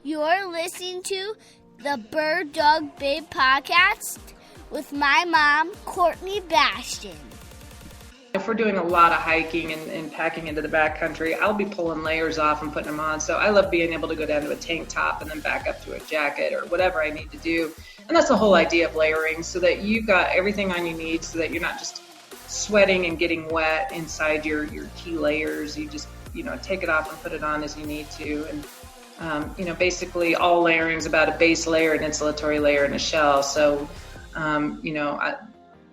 You're listening to the Bird Dog Babe podcast with my mom, Courtney Bastion. If we're doing a lot of hiking and packing into the backcountry, I'll be pulling layers off and putting them on. So I love being able to go down to a tank top and then back up to a jacket or whatever I need to do. And that's the whole idea of layering, so that you've got everything on you need, so that you're not just sweating and getting wet inside your key layers. You just, take it off and put it on as you need to. And basically all layering is about a base layer, an insulatory layer, and a shell. So,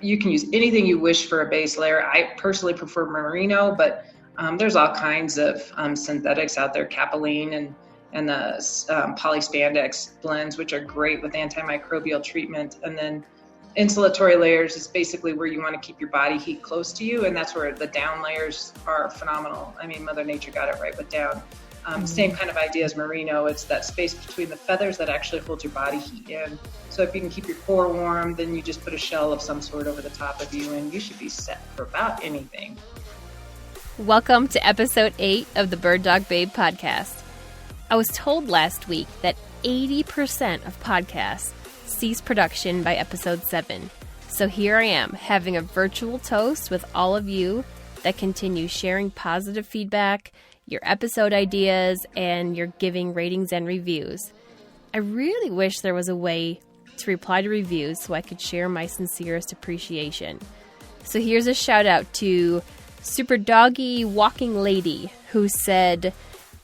you can use anything you wish for a base layer. I personally prefer Merino, but there's all kinds of synthetics out there, Capilene and the polyspandex blends, which are great with antimicrobial treatment. And then insulatory layers is basically where you want to keep your body heat close to you, and that's where the down layers are phenomenal. I mean, Mother Nature got it right with down. Same kind of idea as Merino. It's that space between the feathers that actually holds your body heat in. So if you can keep your core warm, then you just put a shell of some sort over the top of you, and you should be set for about anything. Welcome to episode 8 of the Bird Dog Babe podcast. I was told last week that 80% of podcasts cease production by episode 7. So here I am, having a virtual toast with all of you that continue sharing positive feedback, your episode ideas, and your giving ratings and reviews. I really wish there was a way to reply to reviews so I could share my sincerest appreciation. So here's a shout out to Super Doggy Walking Lady, who said,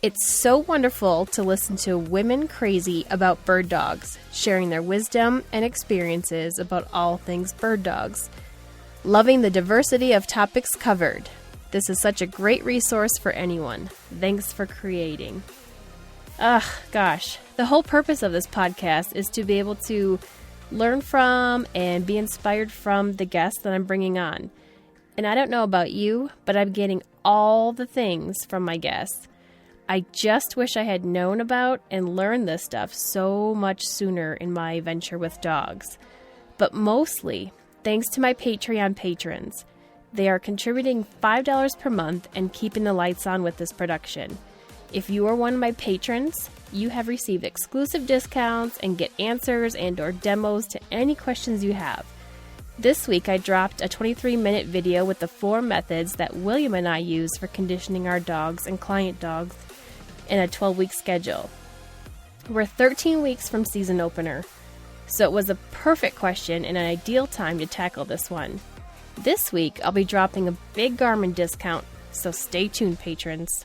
"It's so wonderful to listen to women crazy about bird dogs, sharing their wisdom and experiences about all things bird dogs. Loving the diversity of topics covered. This is such a great resource for anyone. Thanks for creating." Gosh. The whole purpose of this podcast is to be able to learn from and be inspired from the guests that I'm bringing on. And I don't know about you, but I'm getting all the things from my guests. I just wish I had known about and learned this stuff so much sooner in my venture with dogs. But mostly, thanks to my Patreon patrons. They are contributing $5 per month and keeping the lights on with this production. If you are one of my patrons, you have received exclusive discounts and get answers and/or demos to any questions you have. This week, I dropped a 23-minute video with the 4 methods that William and I use for conditioning our dogs and client dogs in a 12-week schedule. We're 13 weeks from season opener, so it was a perfect question and an ideal time to tackle this one. This week, I'll be dropping a big Garmin discount, so stay tuned, patrons.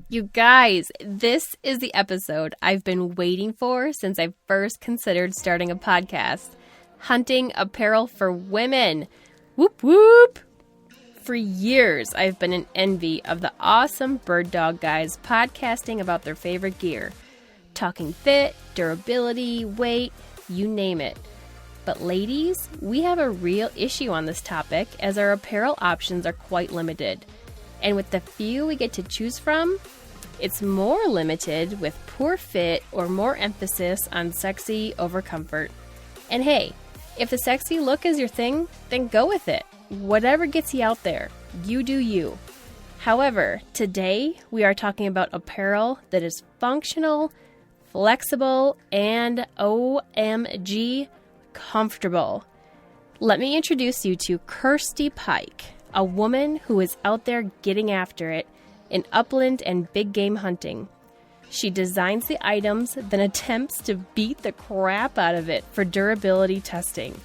You guys, this is the episode I've been waiting for since I first considered starting a podcast. Hunting apparel for women. Whoop whoop! For years, I've been in envy of the awesome bird dog guys podcasting about their favorite gear. Talking fit, durability, weight, you name it. But ladies, we have a real issue on this topic as our apparel options are quite limited. And with the few we get to choose from, it's more limited with poor fit or more emphasis on sexy over comfort. And hey, if the sexy look is your thing, then go with it. Whatever gets you out there, you do you. However, today we are talking about apparel that is functional, flexible, and OMG, comfortable. Let me introduce you to Kirstie Pike, a woman who is out there getting after it in upland and big game hunting. She designs the items, then attempts to beat the crap out of it for durability testing.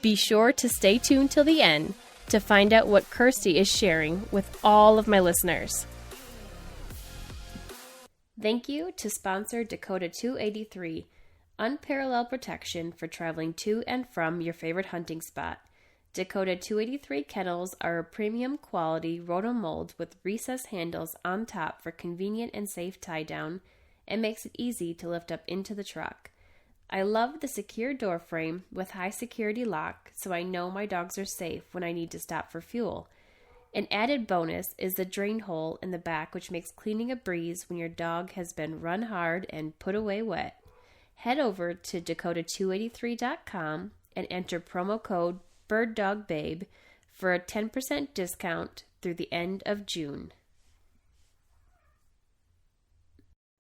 Be sure to stay tuned till the end to find out what Kirstie is sharing with all of my listeners. Thank you to sponsor Dakota 283, unparalleled protection for traveling to and from your favorite hunting spot. Dakota 283 kennels are a premium quality rotomold with recessed handles on top for convenient and safe tie down and makes it easy to lift up into the truck. I love the secure door frame with high security lock so I know my dogs are safe when I need to stop for fuel. An added bonus is the drain hole in the back, which makes cleaning a breeze when your dog has been run hard and put away wet. Head over to Dakota283.com and enter promo code BirdDogBabe for a 10% discount through the end of June.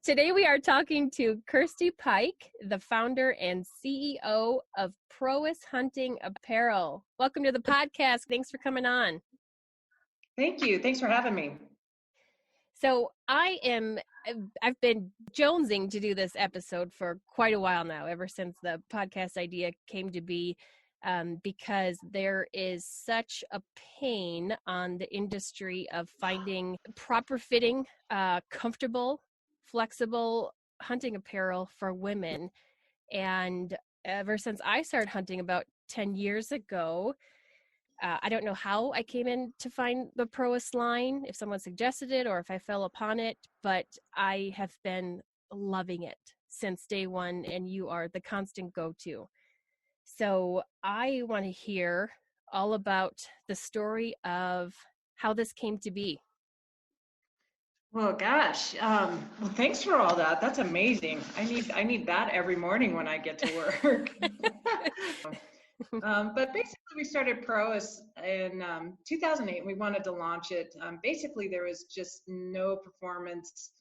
Today we are talking to Kirstie Pike, the founder and CEO of Prois Hunting Apparel. Welcome to the podcast. Thanks for coming on. Thank you. Thanks for having me. So I've been jonesing to do this episode for quite a while now, ever since the podcast idea came to be, because there is such a pain on the industry of finding proper fitting, comfortable, flexible hunting apparel for women. And ever since I started hunting about 10 years ago, I don't know how I came in to find the Prois line, if someone suggested it or if I fell upon it, but I have been loving it since day one, and you are the constant go-to. So I want to hear all about the story of how this came to be. Well, gosh. Well, thanks for all that. That's amazing. I need that every morning when I get to work. But basically, we started Prois in 2008. We wanted to launch it. Basically, there was just no performance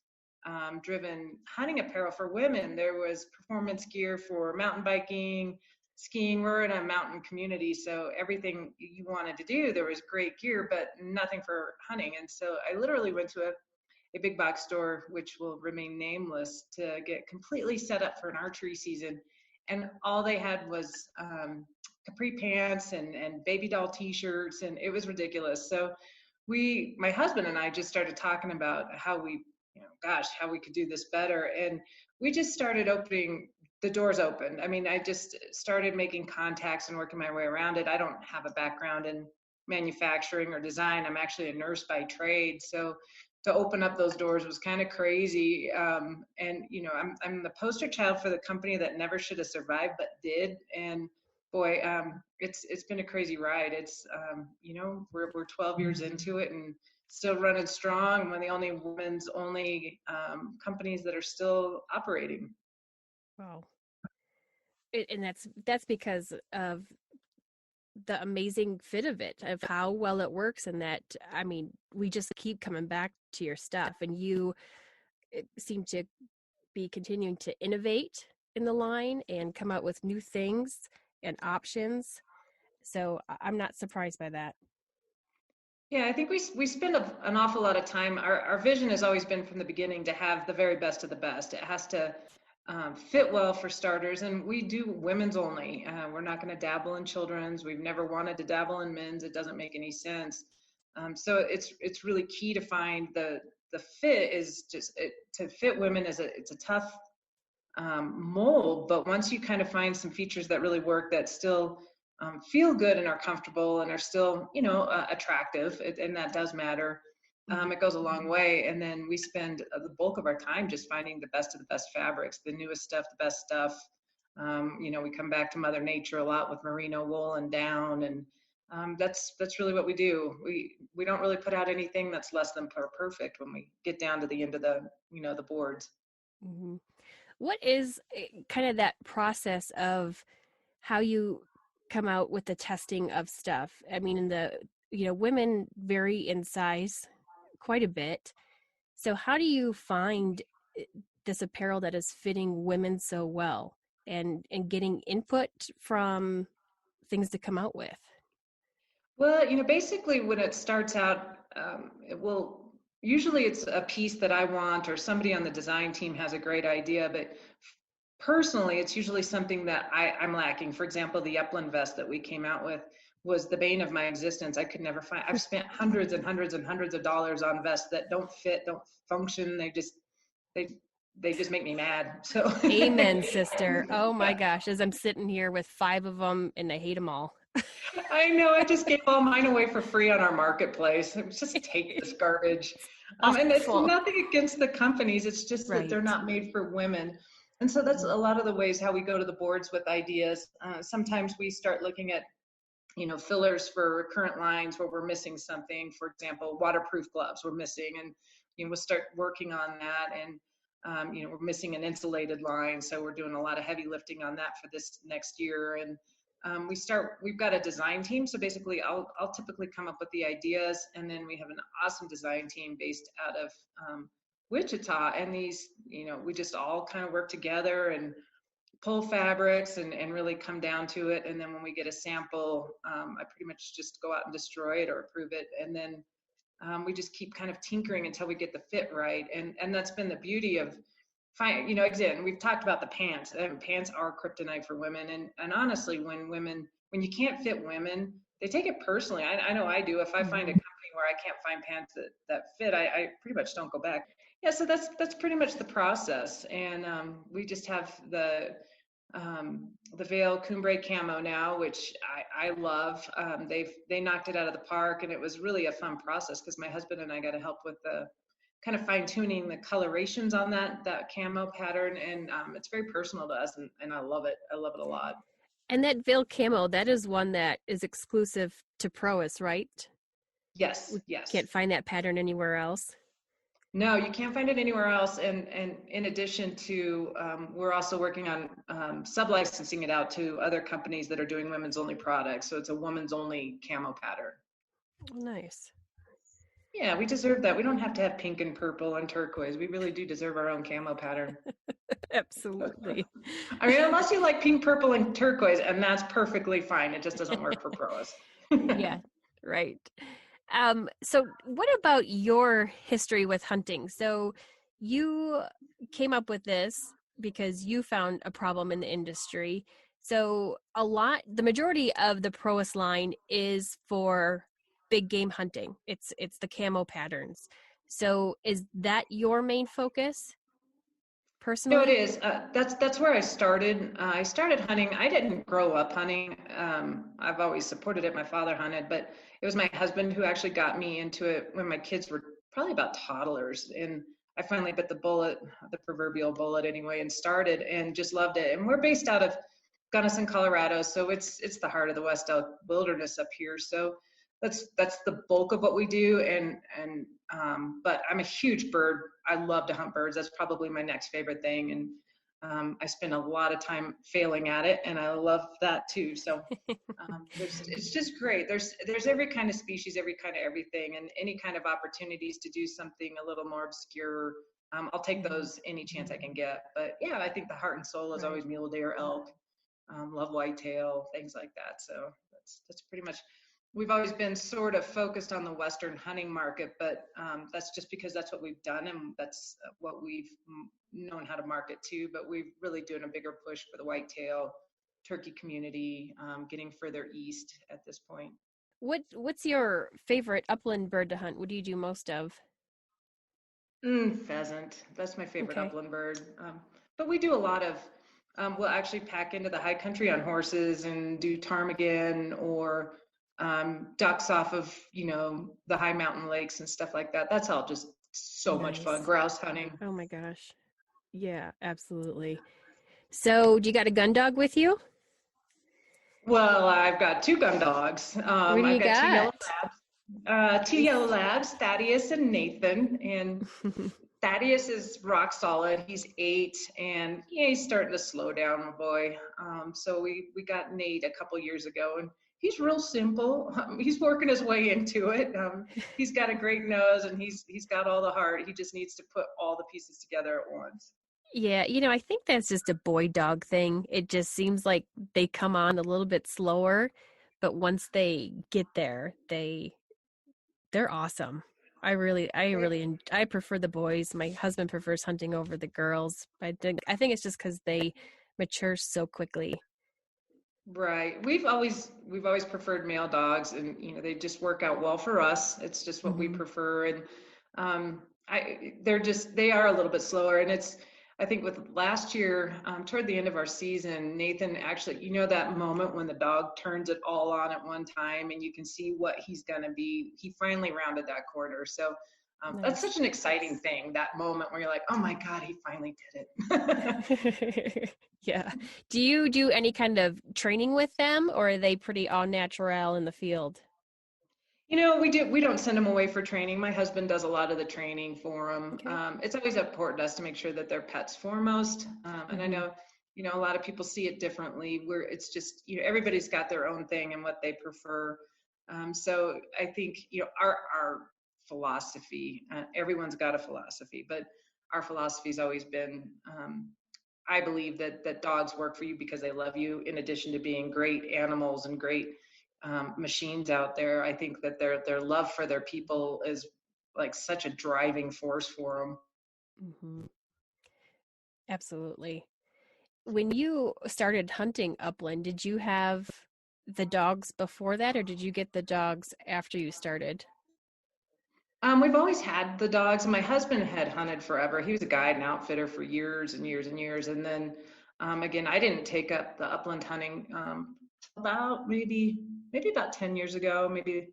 driven hunting apparel for women. There was performance gear for mountain biking, skiing. We're in a mountain community, so everything you wanted to do, there was great gear, but nothing for hunting. And so I literally went to a big box store, which will remain nameless, to get completely set up for an archery season. And all they had was capri pants and baby doll t-shirts, and it was ridiculous. So my husband and I just started talking about how we could do this better. And we just started opening the doors open. I mean, I just started making contacts and working my way around it. I don't have a background in manufacturing or design. I'm actually a nurse by trade. So to open up those doors was kind of crazy. And, you know, I'm the poster child for the company that never should have survived, but did. And boy, it's been a crazy ride. It's, you know, we're 12 years into it and still running strong. One of the only women's only companies that are still operating. Wow. And that's because of the amazing fit of it, of how well it works, and that, I mean, we just keep coming back to your stuff, and you seem to be continuing to innovate in the line and come out with new things and options. So I'm not surprised by that. Yeah, I think we spend an awful lot of time. Our vision has always been from the beginning to have the very best of the best. It has to fit well for starters, and we do women's only. We're not going to dabble in children's. We've never wanted to dabble in men's. It doesn't make any sense. So it's really key to find the fit is just to fit women it's a tough mold, but once you kind of find some features that really work, that still feel good and are comfortable and are still, you know, attractive, and that does matter. It goes a long way. And then we spend the bulk of our time just finding the best of the best fabrics, the newest stuff, the best stuff. You know, we come back to Mother Nature a lot with merino wool and down, and that's really what we do. We don't really put out anything that's less than perfect when we get down to the end of the, you know, the boards. Mm-hmm. What is kind of that process of how you come out with the testing of stuff? I mean, women vary in size quite a bit. So how do you find this apparel that is fitting women so well, and getting input from things to come out with? Well, you know, basically when it starts out, usually it's a piece that I want, or somebody on the design team has a great idea, but personally, it's usually something that I'm lacking. For example, the Upland vest that we came out with was the bane of my existence. I could never find. I've spent hundreds and hundreds and hundreds of dollars on vests that don't fit, don't function. They just make me mad. So amen, sister. Oh my gosh, as I'm sitting here with 5 of them and I hate them all. I know. I just gave all mine away for free on our marketplace. Just take this garbage. And it's nothing against the companies. It's just that they're not made for women. And so that's a lot of the ways how we go to the boards with ideas. Sometimes we start looking at, you know, fillers for current lines where we're missing something. For example, waterproof gloves we're missing, and you know, we'll start working on that. And you know, we're missing an insulated line, so we're doing a lot of heavy lifting on that for this next year. And we've got a design team. So basically I'll typically come up with the ideas, and then we have an awesome design team based out of Wichita, and these, we just all kind of work together and pull fabrics and really come down to it. And then when we get a sample, I pretty much just go out and destroy it or approve it. And then we just keep kind of tinkering until we get the fit right. And that's been the beauty of again, we've talked about the pants. Pants are kryptonite for women. And honestly, when you can't fit women, they take it personally. I know I do. If I find a company where I can't find pants that fit, I pretty much don't go back. Yeah, so that's pretty much the process. And we just have the Veil Cumbre Camo now, which I love. They knocked it out of the park, and it was really a fun process because my husband and I got to help with the kind of fine tuning the colorations on that camo pattern. And it's very personal to us, and I love it. I love it a lot. And that Veil Camo, that is one that is exclusive to Prois, right? Yes, yes. Can't find that pattern anywhere else. No, you can't find it anywhere else. And in addition to, we're also working on sub-licensing it out to other companies that are doing women's only products. So it's a women's only camo pattern. Nice. Yeah, we deserve that. We don't have to have pink and purple and turquoise. We really do deserve our own camo pattern. Absolutely. I mean, unless you like pink, purple, and turquoise, and that's perfectly fine. It just doesn't work for Prois. Yeah, right. So what about your history with hunting? So you came up with this because you found a problem in the industry. So the majority of the Prois line is for big game hunting. It's the camo patterns. So is that your main focus personally? No, it is. That's where I started. I started hunting. I didn't grow up hunting. I've always supported it. My father hunted, but it was my husband who actually got me into it when my kids were probably about toddlers. And I finally bit the bullet, the proverbial bullet anyway, and started and just loved it. And we're based out of Gunnison, Colorado. So it's the heart of the West Elk wilderness up here. So that's the bulk of what we do. But I'm a huge bird. I love to hunt birds. That's probably my next favorite thing. And I spend a lot of time failing at it, and I love that too. So it's just great. There's every kind of species, every kind of everything, and any kind of opportunities to do something a little more obscure. I'll take those any chance I can get. But yeah, I think the heart and soul is always mule deer, elk, love whitetail, things like that. So that's pretty much. We've always been sort of focused on the Western hunting market, but that's just because that's what we've done and that's what we've known how to market to. But we're really doing a bigger push for the whitetail turkey community, getting further east at this point. What's your favorite upland bird to hunt? What do you do most of? Pheasant. That's my favorite upland bird. But we do a lot of, we'll actually pack into the high country on horses and do ptarmigan or ducks off of, the high mountain lakes and stuff like that. That's all just so much fun. Grouse hunting. Oh my gosh. Yeah, absolutely. So do you got a gun dog with you? Well, I've got two gun dogs. What do you got? Two yellow labs, Thaddeus and Nathan. And Thaddeus is rock solid. He's 8 and he's starting to slow down, my boy. So we got Nate a couple years ago, and he's real simple. He's working his way into it. He's got a great nose and he's got all the heart. He just needs to put all the pieces together at once. Yeah, I think that's just a boy dog thing. It just seems like they come on a little bit slower, but once they get there, they're awesome. I prefer the boys. My husband prefers hunting over the girls. I think it's just because they mature so quickly. Right. We've always preferred male dogs, and they just work out well for us. It's just what we prefer, and they are a little bit slower, and I think with last year, toward the end of our season, Nathan actually, that moment when the dog turns it all on at one time and you can see what he's going to be, he finally rounded that corner. So that's such an exciting thing, that moment where you're like, oh my God, he finally did it. Yeah. Do you do any kind of training with them, or are they pretty all natural in the field? We don't send them away for training. My husband does a lot of the training for them. Okay. It's always important to us to make sure that they're pets foremost. And I know, a lot of people see it differently, where it's just, everybody's got their own thing and what they prefer. So I think, our philosophy. Everyone's got a philosophy, but our philosophy's always been, I believe that dogs work for you because they love you, in addition to being great animals and great machines out there. I think that their love for their people is like such a driving force for them. Mm-hmm. Absolutely. When you started hunting Upland, did you have the dogs before that, or did you get the dogs after you started? We've always had the dogs. My husband had hunted forever. He was a guide and outfitter for years and years and years. And then, again, I didn't take up the upland hunting about maybe about 10 years ago, maybe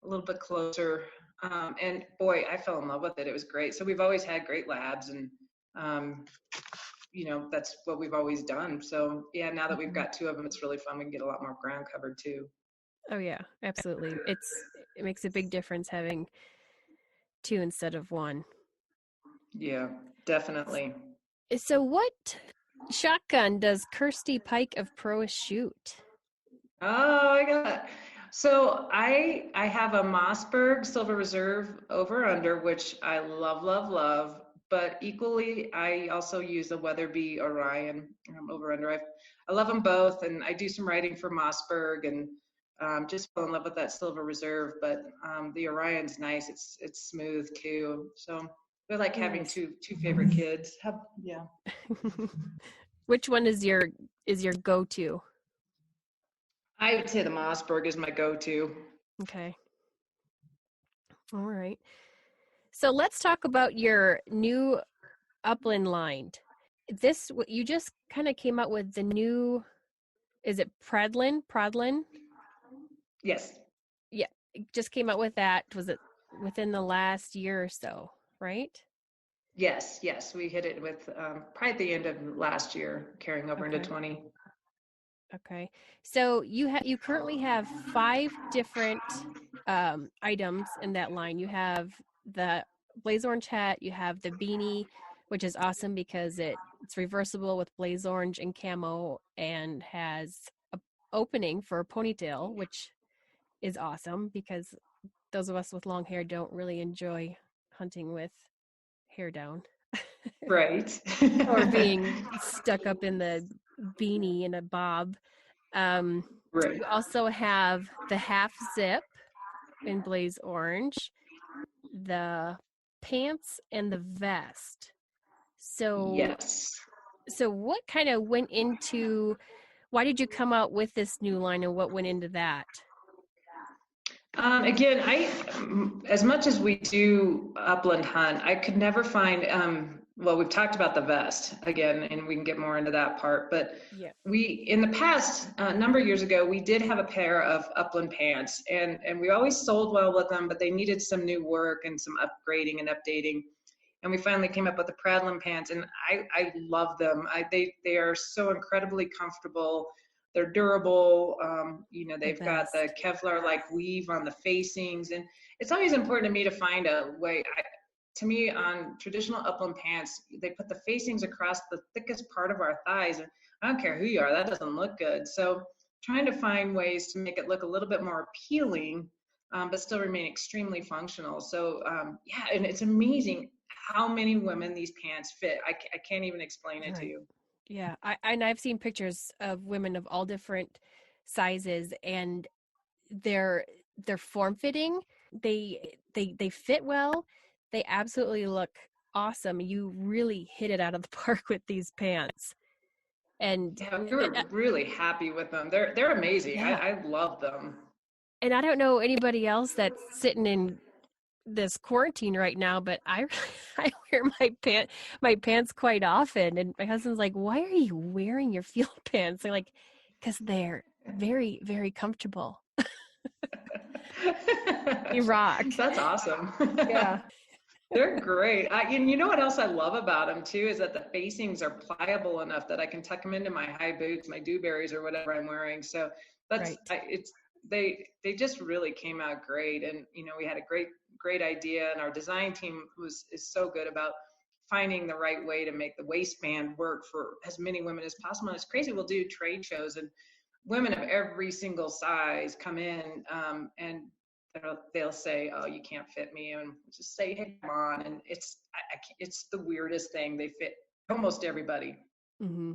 a little bit closer. And boy, I fell in love with it. It was great. So we've always had great labs, and that's what we've always done. So yeah, now that we've got two of them, it's really fun. We can get a lot more ground covered too. Oh yeah, absolutely. It makes a big difference having two instead of one. Yeah, definitely. So what shotgun does Kirstie Pike of Prois shoot? Oh, I got. So I have a Mossberg Silver Reserve over under, which I love, love, love. But equally, I also use a Weatherby Orion over under. I love them both, and I do some writing for Mossberg, and just fell in love with that Silver Reserve. But the Orion's nice. It's smooth too. So I like having two favorite kids. Yeah. Which one is your go-to? I would say the Mossberg is my go-to. Okay. All right. So let's talk about your new Upland line. You just kind of came out with the new, is it Pradlann? Yes. Yeah, it just came out with that. Was it within the last year or so, right? Yes. We hit it with probably at the end of last year, carrying over into 20. Okay. So you currently have 5 different items in that line. You have the blaze orange hat, you have the beanie, which is awesome because it's reversible with blaze orange and camo and has an opening for a ponytail, which is awesome because those of us with long hair don't really enjoy hunting with hair down. Right. Or being stuck up in the beanie in a bob. Right. You also have the half zip in blaze orange, the pants, and the vest. So Yes. So what kind of went into, why did you come out with this new line, and what went into that? Again, as much as we do upland hunt, I could never find, well, we've talked about the vest again, and we can get more into that part, but Yeah. in the past, a number of years ago, we did have a pair of upland pants, and we always sold well with them, but they needed some new work and some upgrading and updating. And we finally came up with the Pradlann pants, and I love them. They are so incredibly comfortable. They're durable. They've got the Kevlar like weave on the facings, and it's always important to me to find a way. To me, on traditional upland pants, they put the facings across the thickest part of our thighs, and I don't care who you are, that doesn't look good. So trying to find ways to make it look a little bit more appealing, but still remain extremely functional. So and it's amazing how many women these pants fit. I can't even explain it to you. Yeah, I've seen pictures of women of all different sizes, and they're form fitting. They fit well. They absolutely look awesome. You really hit it out of the park with these pants. And yeah, we were really happy with them. They're amazing. Yeah. I love them. And I don't know anybody else that's sitting in this quarantine right now, but I wear my pants quite often, and my husband's like, "Why are you wearing your field pants?" I'm like, "Because they're very, very comfortable." You rock. That's awesome. Yeah. They're great. And you know what else I love about them too is that the facings are pliable enough that I can tuck them into my high boots, my dewberries, or whatever I'm wearing. So that's they just really came out great. And we had a great idea, and our design team is so good about finding the right way to make the waistband work for as many women as possible. And it's crazy. We'll do trade shows, and women of every single size come in, and they'll say, "Oh, you can't fit me," and just say, "Hey, come on." And it's the weirdest thing. They fit almost everybody. Mm-hmm.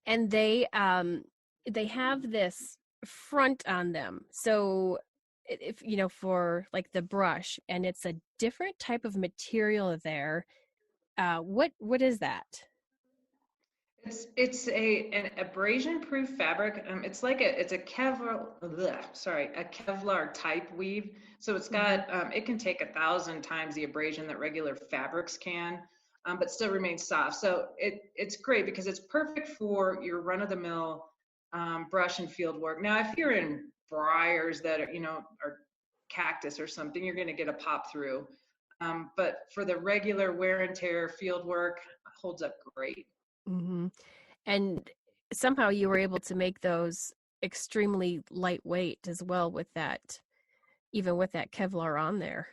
And they have this front on them. So if for like the brush, and it's a different type of material there. What is that? It's an abrasion proof fabric. It's like a Kevlar type weave. So it's got it can take 1,000 times the abrasion that regular fabrics can, but still remains soft. So it's great because it's perfect for your run of the mill brush and field work. Now, if you're in briars that are cactus or something, you're going to get a pop through. But for the regular wear and tear field work, holds up great. Mm-hmm. And somehow you were able to make those extremely lightweight as well with that, even with that Kevlar on there.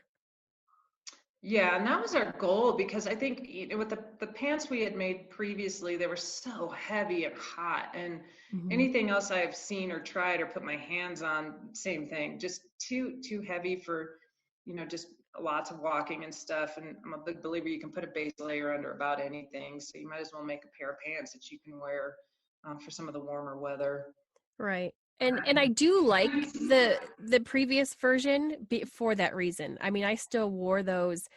Yeah, and that was our goal because I think with the pants we had made previously, they were so heavy and hot, and anything else I've seen or tried or put my hands on, same thing, just too heavy for, just lots of walking and stuff. And I'm a big believer you can put a base layer under about anything, so you might as well make a pair of pants that you can wear for some of the warmer weather. Right. And I do like the previous version for that reason. I mean, I still wore those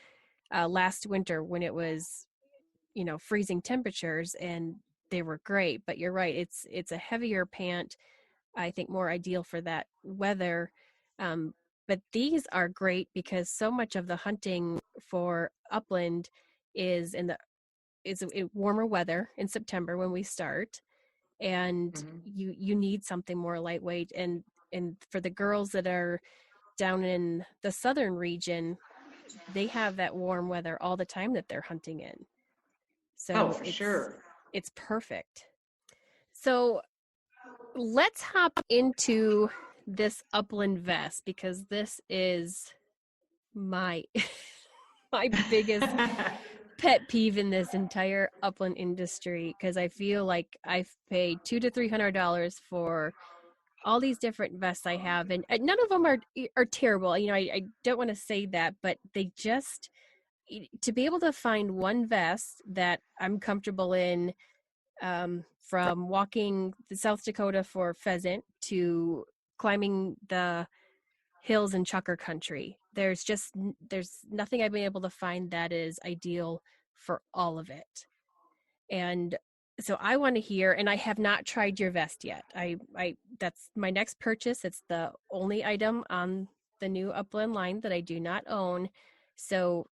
last winter when it was, freezing temperatures, and they were great. But you're right, it's a heavier pant, I think more ideal for that weather. But these are great because so much of the hunting for Upland is in warmer weather in September when we start. And you need something more lightweight, and for the girls that are down in the southern region, they have that warm weather all the time that they're hunting in, so for sure it's perfect. So let's hop into this Upland vest, because this is my my biggest pet peeve in this entire Upland industry, because I feel like I've paid $200 to $300 for all these different vests I have, and none of them are terrible. I don't want to say that, but they just, to be able to find one vest that I'm comfortable in, from walking the South Dakota for pheasant to climbing the hills in Chucker country, there's nothing I've been able to find that is ideal for all of it. And so I want to hear, and I have not tried your vest yet. I that's my next purchase. It's the only item on the new Upland line that I do not own. So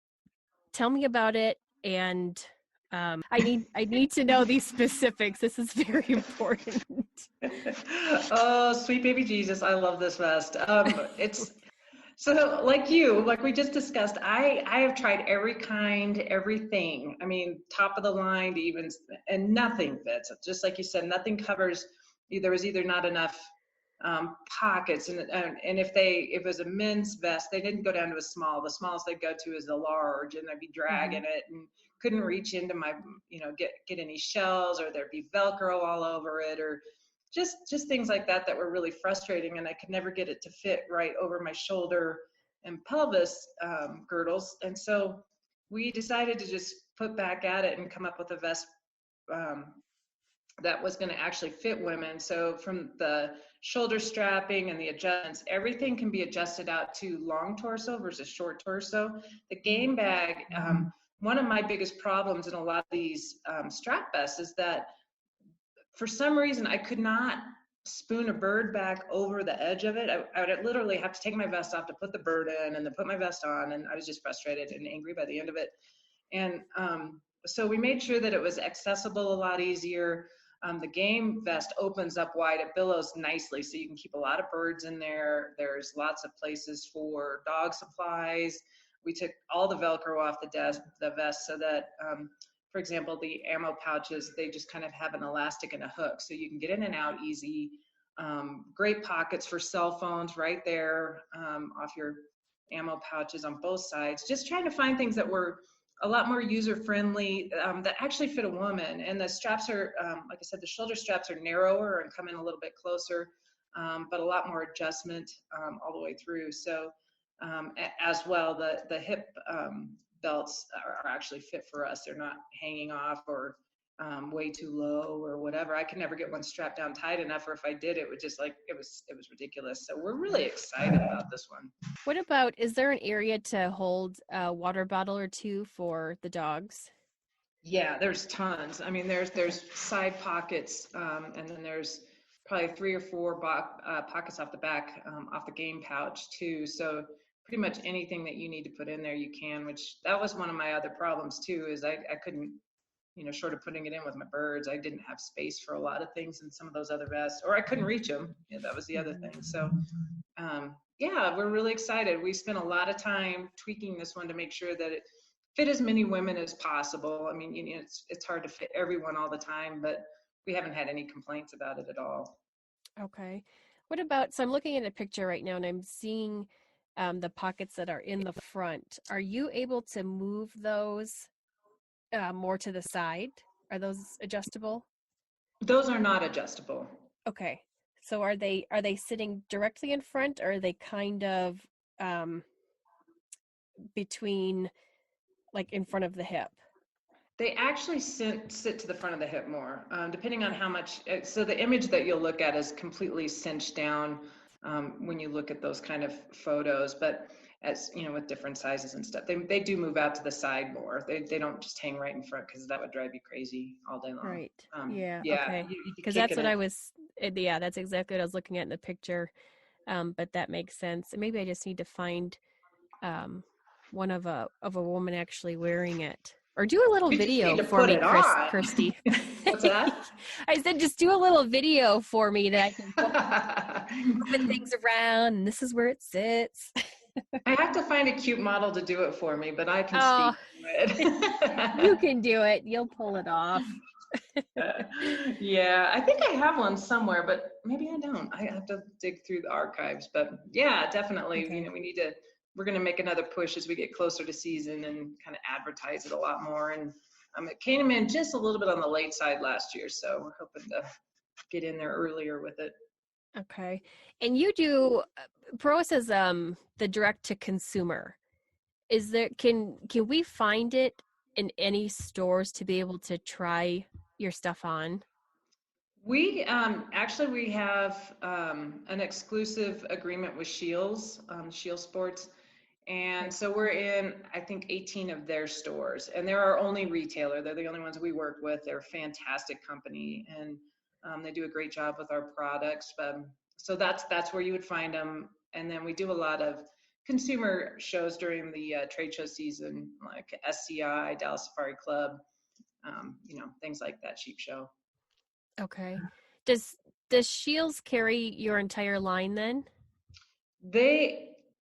tell me about it, and I need to know these specifics. This is very important. Oh, sweet baby Jesus, I love this vest. It's so like we just discussed, I have tried everything. I mean, top of the line to even, and nothing fits. Just like you said, nothing covers. There was either not enough pockets, and if it was a men's vest, they didn't go down to a small. The smallest they'd go to is the large, and I'd be dragging it and couldn't reach into my, get any shells, or there'd be Velcro all over it, or just things like that were really frustrating, and I could never get it to fit right over my shoulder and pelvis girdles. And so we decided to just put back at it and come up with a vest that was going to actually fit women. So from the shoulder strapping and the adjustments, everything can be adjusted out to long torso versus short torso. The game bag, one of my biggest problems in a lot of these strap vests is that for some reason, I could not spoon a bird back over the edge of it. I would literally have to take my vest off to put the bird in, and then put my vest on, and I was just frustrated and angry by the end of it. And so we made sure that it was accessible a lot easier. The game vest opens up wide. It billows nicely, so you can keep a lot of birds in there. There's lots of places for dog supplies. We took all the Velcro off the vest so that for example, the ammo pouches, they just kind of have an elastic and a hook, so you can get in and out easy. Great pockets for cell phones right there off your ammo pouches on both sides. Just trying to find things that were a lot more user-friendly, that actually fit a woman. And the straps are, like I said, the shoulder straps are narrower and come in a little bit closer, but a lot more adjustment all the way through. So as well. The hip belts are actually fit for us. They're not hanging off or way too low or whatever. I could never get one strapped down tight enough, or if I did, it would just it was ridiculous. So we're really excited about this one. What about, is there an area to hold a water bottle or two for the dogs? Yeah, there's tons. I mean, there's side pockets, and then there's probably 3 or 4 pockets off the back, off the game pouch too. So pretty much anything that you need to put in there, you can, which that was one of my other problems too, is I couldn't, short of putting it in with my birds, I didn't have space for a lot of things in some of those other vests, or I couldn't reach them. Yeah, that was the other thing. So, yeah, we're really excited. We spent a lot of time tweaking this one to make sure that it fit as many women as possible. I mean, it's hard to fit everyone all the time, but we haven't had any complaints about it at all. Okay. What about, so I'm looking at a picture right now and I'm seeing the pockets that are in the front. Are you able to move those more to the side? Are those adjustable? Those are not adjustable. Okay. So are they sitting directly in front, or are they kind of between, like in front of the hip? They actually sit to the front of the hip more, depending on how much. So the image that you'll look at is completely cinched down when you look at those kind of photos. But as with different sizes and stuff, they do move out to the side more. They don't just hang right in front, because that would drive you crazy all day long. Right. Yeah. Okay. Because that's what I was. Yeah, that's exactly what I was looking at in the picture. But that makes sense. Maybe I just need to find one of a woman actually wearing it. Or do a little video for me, Kirstie. What's that? I said, just do a little video for me that I can moving things around, and this is where it sits. I have to find a cute model to do it for me, but I can speak to it. You can do it. You'll pull it off. Yeah, I think I have one somewhere, but maybe I don't. I have to dig through the archives. But yeah, definitely, Okay. we're going to make another push as we get closer to season and kind of advertise it a lot more. And it came in just a little bit on the late side last year, so we're hoping to get in there earlier with it. Okay. And you do, Prois is the direct to consumer. Is there, can we find it in any stores to be able to try your stuff on? We actually, we have an exclusive agreement with Scheels, Scheels Sports. And so we're in, I think, 18 of their stores, and they're our only retailer. They're the only ones we work with. They're a fantastic company, and they do a great job with our products. So that's where you would find them. And then we do a lot of consumer shows during the trade show season, like SCI, Dallas Safari Club, things like that, Sheep Show. Okay. Does Scheels carry your entire line then?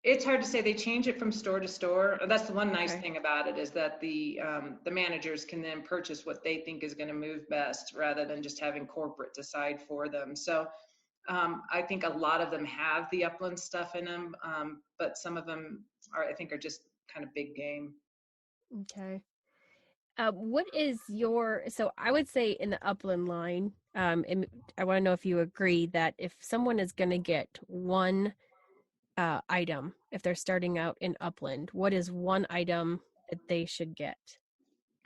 It's hard to say. They change it from store to store. That's the one nice thing about it, is that the managers can then purchase what they think is going to move best, rather than just having corporate decide for them. So I think a lot of them have the Upland stuff in them, but some of them are just kind of big game. Okay. What is so I would say in the Upland line, and I want to know if you agree that if someone is going to get one item, if they're starting out in Upland, what is one item that they should get?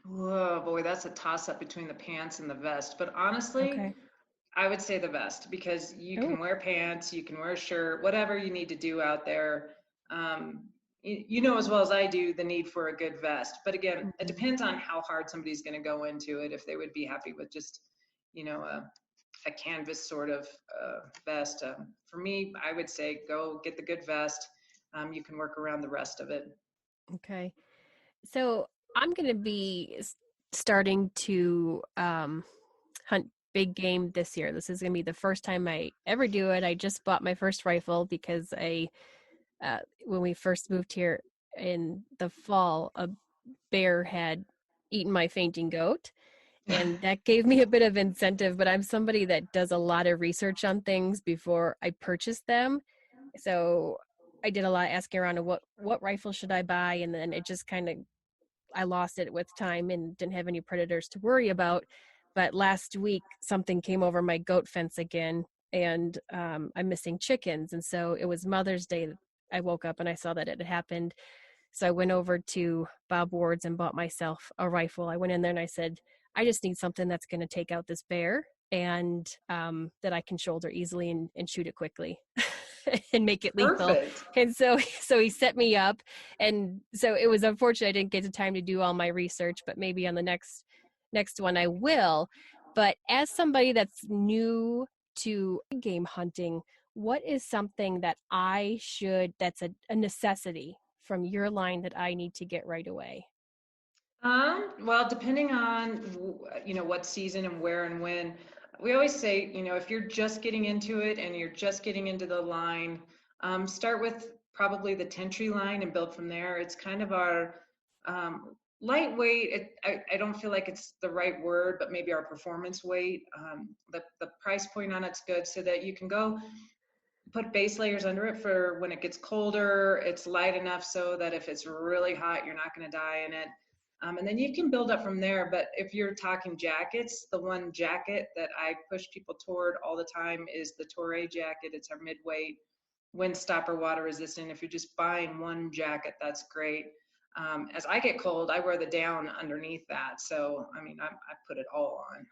Oh boy, that's a toss up between the pants and the vest. But honestly, I would say the vest, because you can wear pants, you can wear a shirt, whatever you need to do out there. You know as well as I do the need for a good vest. But again, it depends on how hard somebody's going to go into it. If they would be happy with just, a canvas sort of vest. For me, I would say go get the good vest. You can work around the rest of it. Okay. So I'm going to be starting to hunt big game this year. This is going to be the first time I ever do it. I just bought my first rifle because when we first moved here in the fall, a bear had eaten my fainting goat. And that gave me a bit of incentive, but I'm somebody that does a lot of research on things before I purchase them. So I did a lot of asking around of what rifle should I buy? And then it just I lost it with time and didn't have any predators to worry about. But last week, something came over my goat fence again, and I'm missing chickens. And so it was Mother's Day I woke up and I saw that it had happened. So I went over to Bob Ward's and bought myself a rifle. I went in there and I said, I just need something that's going to take out this bear and that I can shoulder easily and shoot it quickly and make it lethal. Perfect. And so he set me up. And so it was unfortunate I didn't get the time to do all my research, but maybe on the next one I will. But as somebody that's new to game hunting, what is something that that's a necessity from your line that I need to get right away? Well, depending on, what season and where and when, we always say, if you're just getting into it and you're just getting into the line, start with probably the Tentry line and build from there. It's kind of our lightweight. I don't feel like it's the right word, but maybe our performance weight. The price point on it's good so that you can go put base layers under it for when it gets colder. It's light enough so that if it's really hot, you're not going to die in it. And then you can build up from there. But if you're talking jackets, the one jacket that I push people toward all the time is the Prois jacket. It's our midweight, wind stopper, water resistant. If you're just buying one jacket, that's great. As I get cold, I wear the down underneath that. So, I put it all on.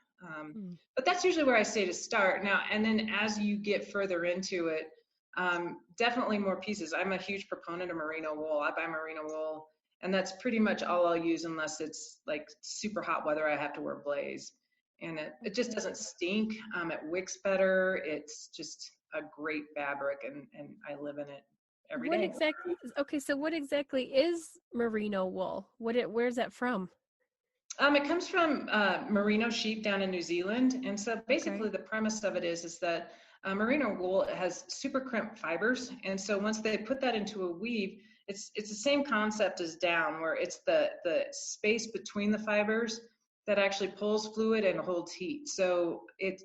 But that's usually where I say to start. Now, and then as you get further into it, definitely more pieces. I'm a huge proponent of merino wool. I buy merino wool, and that's pretty much all I'll use unless it's like super hot weather. I have to wear blaze, and it just doesn't stink. It wicks better. It's just a great fabric, and I live in it every day. Okay, so what exactly is merino wool? Where's that from? It comes from merino sheep down in New Zealand, and so basically the premise of it is that merino wool has super crimped fibers, and so once they put that into a weave, it's the same concept as down, where it's the space between the fibers that actually pulls fluid and holds heat. So it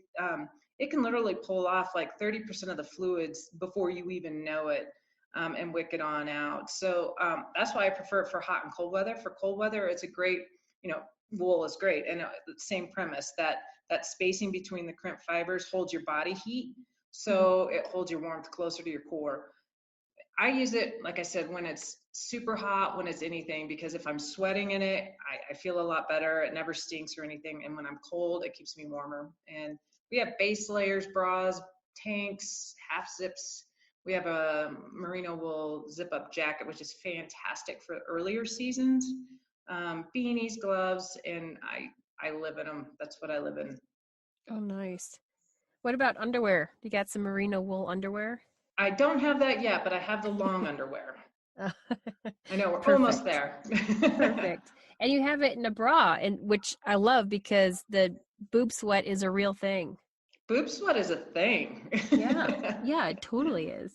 can literally pull off like 30% of the fluids before you even know it, and wick it on out. So that's why I prefer it for hot and cold weather. For cold weather, it's a great, wool is great. And the same premise, that spacing between the crimped fibers holds your body heat. So it holds your warmth closer to your core. I use it, like I said, when it's super hot, when it's anything, because if I'm sweating in it, I feel a lot better. It never stinks or anything. And when I'm cold, it keeps me warmer. And we have base layers, bras, tanks, half zips. We have a merino wool zip-up jacket, which is fantastic for earlier seasons. Beanies, gloves, and I live in them. That's what I live in. Oh, nice. What about underwear? You got some merino wool underwear? I don't have that yet, but I have the long underwear. I know, we're Perfect. almost there. Perfect. And you have it in a bra, which I love because the boob sweat is a real thing. Boob sweat is a thing. Yeah, it totally is.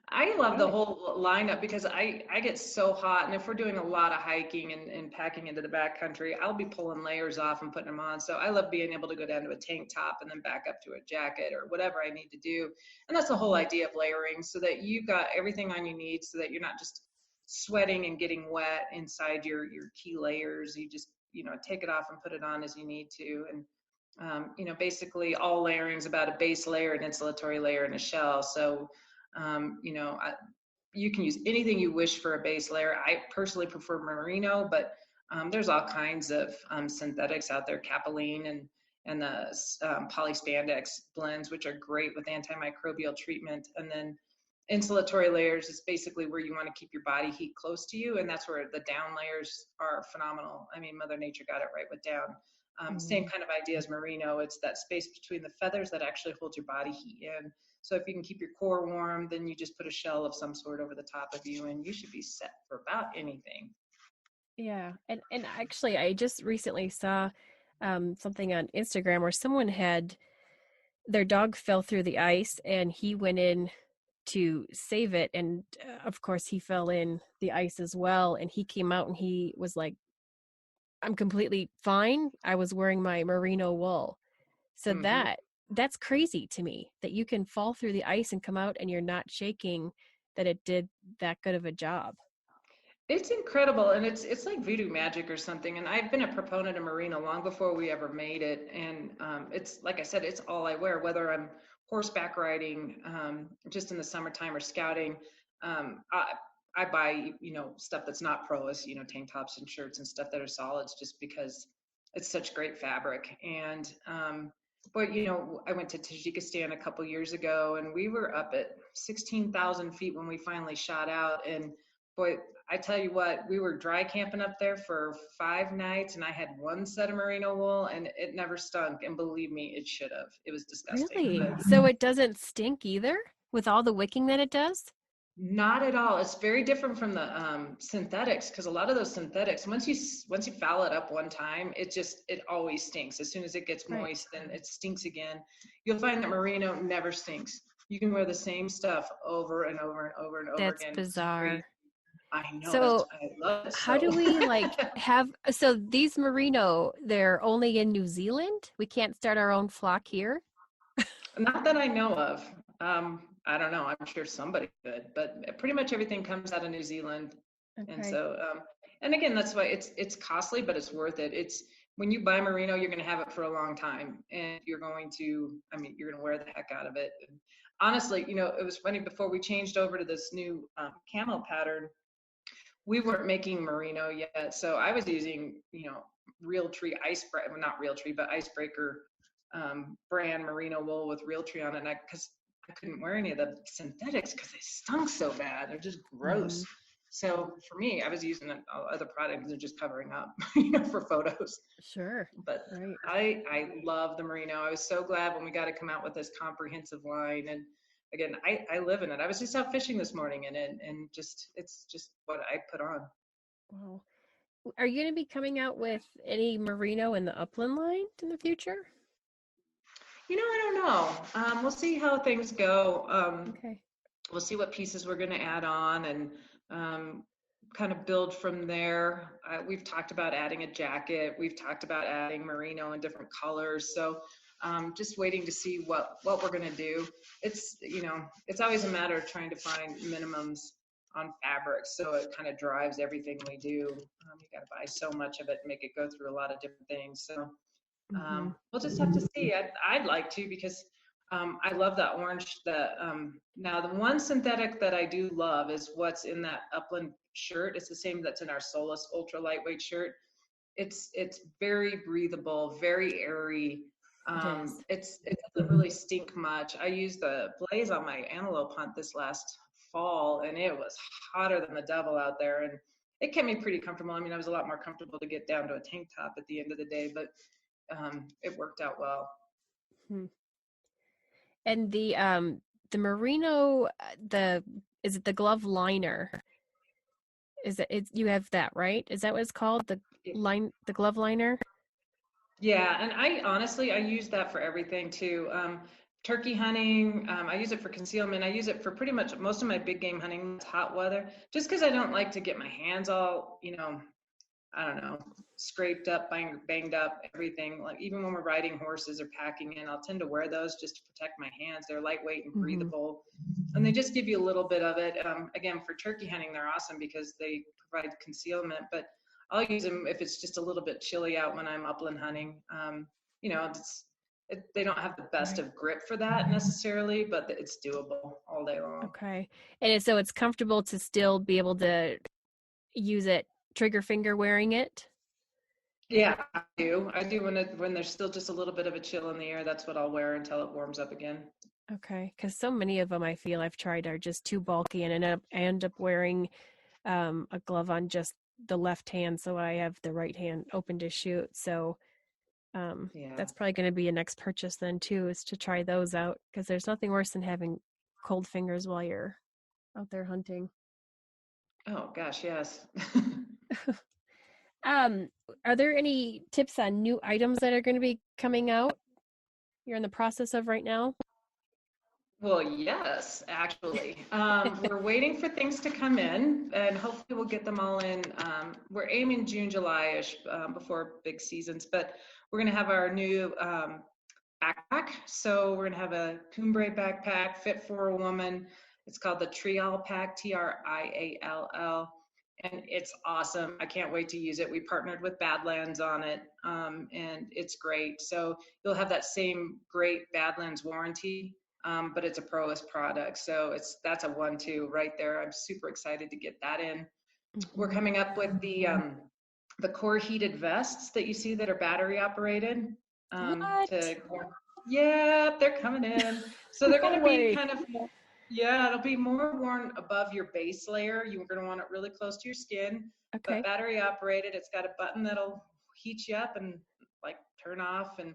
I love the whole lineup because I get so hot, and if we're doing a lot of hiking and packing into the backcountry, I'll be pulling layers off and putting them on. So I love being able to go down to a tank top and then back up to a jacket or whatever I need to do. And that's the whole idea of layering, so that you got everything on you need, so that you're not just sweating and getting wet inside your key layers. You just, take it off and put it on as you need to. And basically all layering is about a base layer, an insulatory layer, and a shell. So you can use anything you wish for a base layer. I personally prefer merino, but there's all kinds of synthetics out there, capelline and the polyspandex blends, which are great with antimicrobial treatment. And then insulatory layers is basically where you want to keep your body heat close to you, and that's where the down layers are phenomenal. I mean, Mother Nature got it right with down. Same kind of idea as merino. It's that space between the feathers that actually holds your body heat in. So if you can keep your core warm, then you just put a shell of some sort over the top of you, and you should be set for about anything. Yeah. And actually, I just recently saw something on Instagram where someone had their dog fell through the ice, and he went in to save it. And of course, he fell in the ice as well. And he came out and he was like, I'm completely fine. I was wearing my merino wool. So that's crazy to me, that you can fall through the ice and come out and you're not shaking, that it did that good of a job. It's incredible, and it's like voodoo magic or something. And I've been a proponent of merino long before we ever made it. And it's, like I said, it's all I wear, whether I'm horseback riding, just in the summertime, or scouting. I buy, stuff that's not Prois, tank tops and shirts and stuff that are solids just because it's such great fabric. And, but, I went to Tajikistan a couple years ago and we were up at 16,000 feet when we finally shot out. And boy, I tell you what, we were dry camping up there for 5 nights and I had one set of merino wool and it never stunk. And believe me, it should have. It was disgusting. Really? But So it doesn't stink either with all the wicking that it does? not at all. It's very different from the synthetics, because a lot of those synthetics, once you foul it up one time, it always stinks. As soon as it gets moist, then it stinks again. You'll find that merino never stinks. You can wear the same stuff over and over and over and over again. That's bizarre. I know. So I love it. how do we so these merino, they're only in New Zealand? We can't start our own flock here? Not that I know of. I don't know. I'm sure somebody could, but pretty much everything comes out of New Zealand. Okay. And so, and again, that's why it's costly, but it's worth it. It's when you buy merino, you're going to have it for a long time and you're going to wear the heck out of it. And honestly, it was funny, before we changed over to this new camo pattern, we weren't making merino yet. So I was using, Realtree Icebreaker, not Realtree, but Icebreaker brand merino wool with Realtree on it. And because I couldn't wear any of the synthetics because they stunk so bad. They're just gross. Mm-hmm. So for me, I was using other products and just covering up, for photos. Sure. But right. I love the merino. I was so glad when we got to come out with this comprehensive line. And again, I live in it. I was just out fishing this morning in it, and it's just what I put on. Wow. Are you going to be coming out with any merino in the Upland line in the future? I don't know. We'll see how things go. Okay. We'll see what pieces we're going to add on and kind of build from there. We've talked about adding a jacket. We've talked about adding merino in different colors. So just waiting to see what we're going to do. It's, it's always a matter of trying to find minimums on fabrics. So it kind of drives everything we do. You got to buy so much of it and make it go through a lot of different things. So we'll just have to see. I'd like to, because I love that orange. Now the one synthetic that I do love is what's in that Upland shirt. It's the same that's in our Solus ultra lightweight shirt. It's very breathable, very airy. It doesn't really stink much. I used the blaze on my antelope hunt this last fall, and it was hotter than the devil out there, and it kept me pretty comfortable. I mean, I was a lot more comfortable to get down to a tank top at the end of the day, but it worked out well. And the merino, is it the glove liner? You have that, right? Is that what it's called? The glove liner? Yeah, and I use that for everything too. Turkey hunting, I use it for concealment. I use it for pretty much most of my big game hunting. It's hot weather, just because I don't like to get my hands all, I don't know, scraped up, banged up, everything. Like even when we're riding horses or packing in, I'll tend to wear those just to protect my hands. They're lightweight and breathable, and they just give you a little bit of it. Again, for turkey hunting, they're awesome because they provide concealment, but I'll use them if it's just a little bit chilly out when I'm upland hunting. They don't have the best of grip for that necessarily, but it's doable all day long. Okay. And so it's comfortable to still be able to use it trigger finger wearing it? Yeah, I do when there's still just a little bit of a chill in the air. That's what I'll wear until it warms up again. Okay, because so many of them I feel I've tried are just too bulky, and I end up wearing a glove on just the left hand, so I have the right hand open to shoot. So that's probably going to be a next purchase then too, is to try those out, because there's nothing worse than having cold fingers while you're out there hunting. Oh gosh, yes. Are there any tips on new items that are going to be coming out you're in the process of right now? Well, yes, actually. We're waiting for things to come in, and hopefully we'll get them all in. We're aiming June, July-ish before big seasons, but we're going to have our new backpack. So we're going to have a cumbre backpack fit for a woman. It's called the Trial Pack, Triall, and it's awesome. I can't wait to use it. We partnered with Badlands on it, and it's great. So you'll have that same great Badlands warranty but it's a Prois product. So that's a 1-2 right there. I'm super excited to get that in. We're coming up with the core heated vests that you see that are battery operated. Yeah, they're coming in. So they're going to be kind of, it'll be more worn above your base layer. You're going to want it really close to your skin, but battery operated. It's got a button that'll heat you up and like turn off. And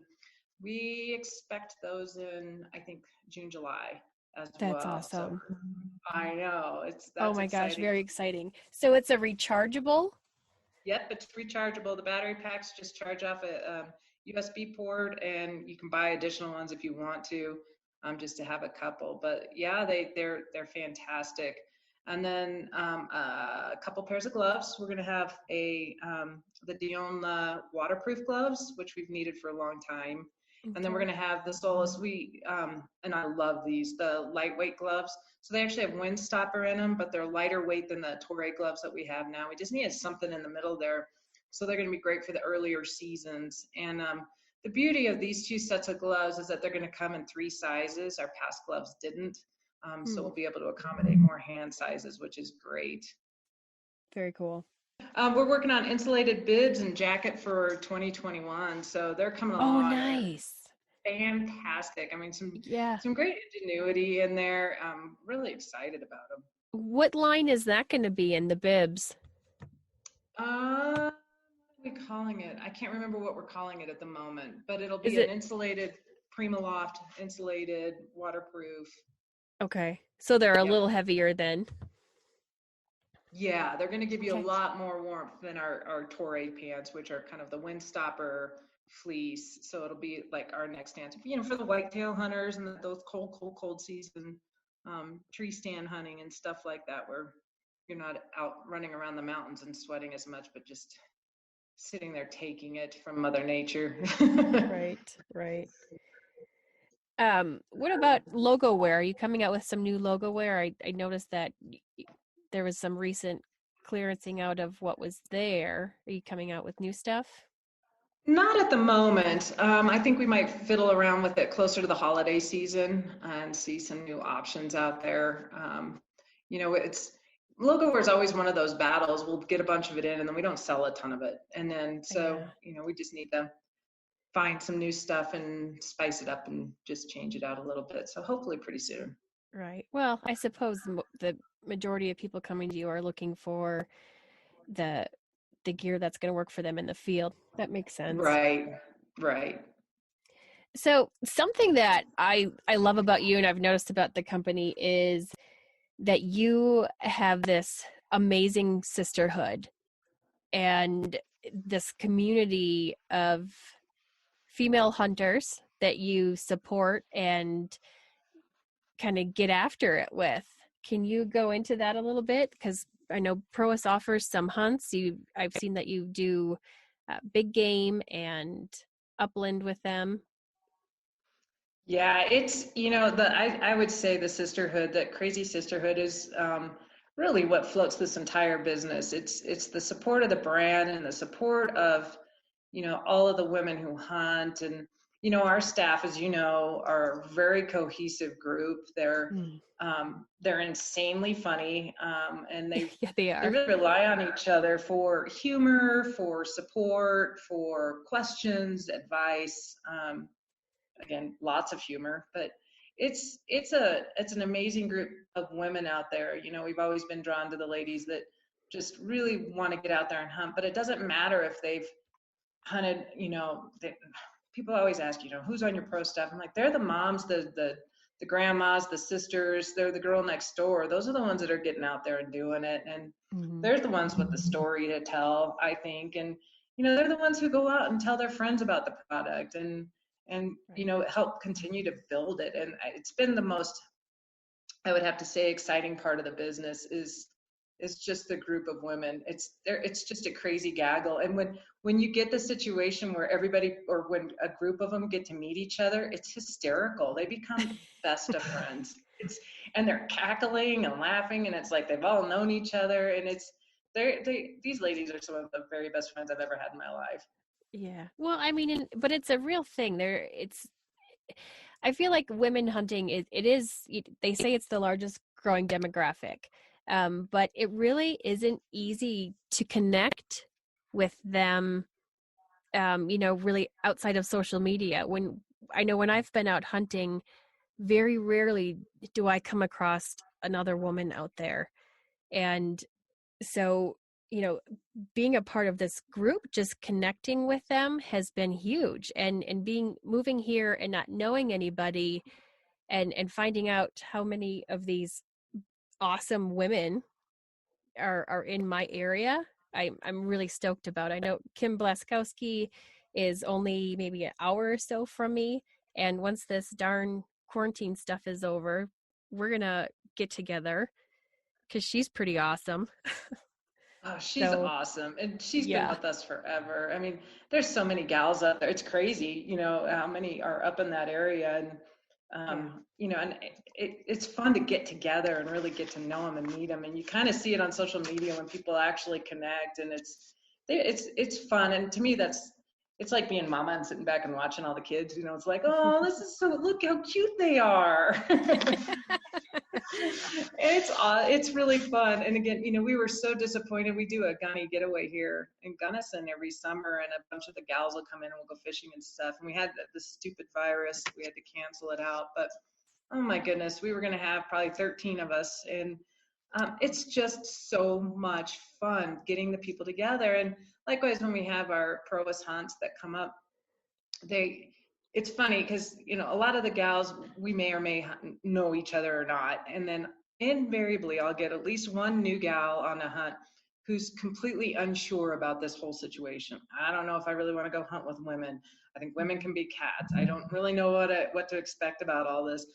we expect those in, I think, June, July as well. That's awesome. So, I know. That's oh my exciting. Gosh, very exciting. So it's a rechargeable? Yep, it's rechargeable. The battery packs just charge off a USB port, and you can buy additional ones if you want to, just to have a couple. But yeah, they're fantastic. And then a couple pairs of gloves. We're going to have the Dion waterproof gloves, which we've needed for a long time. Okay. And then we're going to have the Solus. And I love these, the lightweight gloves. So they actually have wind stopper in them, but they're lighter weight than the Toray gloves that we have now. We just needed something in the middle there. So they're going to be great for the earlier seasons. And the beauty of these two sets of gloves is that they're going to come in 3 sizes. Our past gloves didn't. So we'll be able to accommodate more hand sizes, which is great. Very cool. We're working on insulated bibs and jacket for 2021. So they're coming along. Oh, nice. Fantastic. I mean, some great ingenuity in there. I'm really excited about them. What line is that going to be in, the bibs? What are we calling it? I can't remember what we're calling it at the moment, but it'll be an insulated, Primaloft, insulated, waterproof. Okay. So they're a little heavier then. Yeah, they're going to give you a lot more warmth than our Toray pants, which are kind of the wind stopper fleece. So it'll be like our next answer, for the whitetail hunters and those cold season tree stand hunting and stuff like that, where you're not out running around the mountains and sweating as much, but just sitting there taking it from Mother Nature. Right. What about logo wear? Are you coming out with some new logo wear? I noticed that there was some recent clearancing out of what was there. Are you coming out with new stuff? Not at the moment. I think we might fiddle around with it closer to the holiday season and see some new options out there. It's logo wear is always one of those battles. We'll get a bunch of it in and then we don't sell a ton of it. And then, we just need to find some new stuff and spice it up and just change it out a little bit. So hopefully pretty soon. Right. Well, I suppose the majority of people coming to you are looking for the gear that's going to work for them in the field. That makes sense. Right. So something that I love about you and I've noticed about the company is that you have this amazing sisterhood and this community of female hunters that you support and kind of get after it with. Can you go into that a little bit? Because I know Prois offers some hunts. I've seen that you do big game and upland with them. Yeah, it's, I would say the sisterhood, that crazy sisterhood is really what floats this entire business. It's the support of the brand and the support of, all of the women who hunt. And, our staff, as you know, are a very cohesive group. They're insanely funny, and they really rely on each other for humor, for support, for questions, advice. Again, lots of humor, but it's an amazing group of women out there. We've always been drawn to the ladies that just really want to get out there and hunt, but it doesn't matter if they've hunted, people always ask, who's on your pro stuff? I'm like, they're the moms, the grandmas, the sisters, they're the girl next door. Those are the ones that are getting out there and doing it. And they're the ones with the story to tell, I think. And, they're the ones who go out and tell their friends about the product and help continue to build it. And it's been the most, I would have to say, exciting part of the business is just the group of women. It's just a crazy gaggle. And when you get the situation where everybody, or when a group of them get to meet each other, it's hysterical. They become best of friends. And they're cackling and laughing, and it's like they've all known each other. And these ladies are some of the very best friends I've ever had in my life. Yeah. Well, I mean, but it's a real thing. I feel like women hunting they say it's the largest growing demographic. But it really isn't easy to connect with them, really outside of social media. When I've been out hunting, very rarely do I come across another woman out there. And so, being a part of this group, just connecting with them has been huge. And moving here and not knowing anybody and finding out how many of these awesome women are in my area, I'm really stoked about. I know Kim Blaskowski is only maybe an hour or so from me. And once this darn quarantine stuff is over, we're going to get together because she's pretty awesome. Oh, she's awesome. And she's been with us forever. I mean, there's so many gals up there. It's crazy, how many are up in that area. And, and it's fun to get together and really get to know them and meet them. And you kind of see it on social media when people actually connect, and it's fun. And to me, it's like being mama and sitting back and watching all the kids, it's like, oh, look how cute they are. It's really fun. And again, we were so disappointed. We do a gunny getaway here in Gunnison every summer, and a bunch of the gals will come in and we'll go fishing and stuff. And we had this stupid virus. We had to cancel it out. But oh my goodness, we were going to have probably 13 of us. And it's just so much fun getting the people together. And likewise, when we have our Prois Hunts that come up, it's funny because, a lot of the gals, we may or may know each other or not. And then invariably, I'll get at least one new gal on a hunt who's completely unsure about this whole situation. I don't know if I really want to go hunt with women. I think women can be cats. I don't really know what to expect about all this.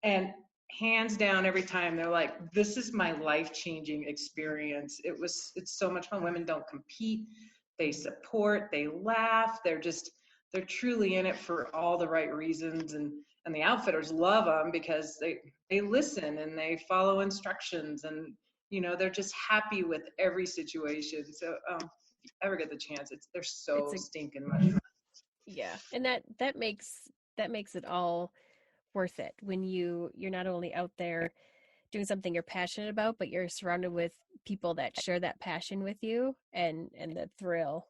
And hands down, every time they're like, this is my life-changing experience. It's so much fun. Women don't compete. They support, they laugh. They're truly in it for all the right reasons. And the outfitters love them because they listen and they follow instructions, and, they're just happy with every situation. So if you ever get the chance, they're so stinking much fun. Yeah. And that makes it all worth it when you're not only out there doing something you're passionate about, but you're surrounded with people that share that passion with you and the thrill.